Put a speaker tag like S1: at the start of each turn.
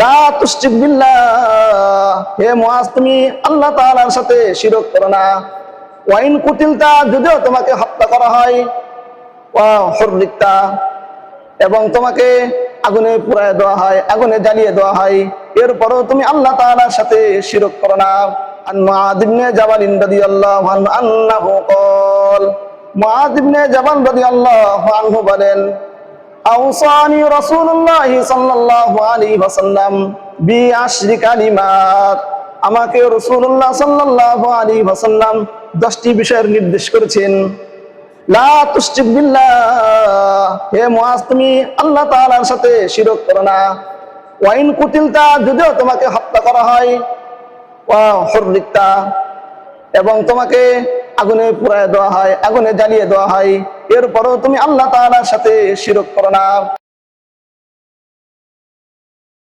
S1: লা তুশরিক বিল্লাহ, হে মুআজ তুমি আল্লাহ তাআলার সাথে শিরক করো না। ওয়া ইন কুতিলতা, যদিও তোমাকে হত্যা করা হয়, ওয়া হুররিকতা, এবং তোমাকে আগুনে পুড়ায় দেওয়া হয়, আগুনে জ্বালিয়ে দেওয়া হয়, এরপরও তুমি আল্লাহ তাআলার সাথে শিরক করো না। আন মুআয ইবনে জাবাল রাদিয়াল্লাহু আনহু আন্নাহু ক্বাল, মুআয ইবনে জাবাল রাদিয়াল্লাহু আনহু বলেন, আওসানি রাসূলুল্লাহ সাল্লাল্লাহু আলাইহি ওয়াসাল্লাম বিআশরি কালিমাত, আমাকে রাসূলুল্লাহ সাল্লাল্লাহু আলাইহি ওয়াসাল্লাম 10টি বিষয়ের নির্দেশ করেছেন। লা তুশরিক বিল্লাহ, হে মুআজ তুমি আল্লাহ তাআলার সাথে শিরক করো না। ওয়া ইন কুতিলতা, যদিও তোমাকে হত্যা করা হয়, ওয়া হুররিকতা, এবং তোমাকে আগুনে পুড়ায় দেওয়া হয়, আগুনে জ্বালিয়ে দেওয়া হয়, এরপরও তুমি আল্লাহ তাআলার সাথে শিরক করো না।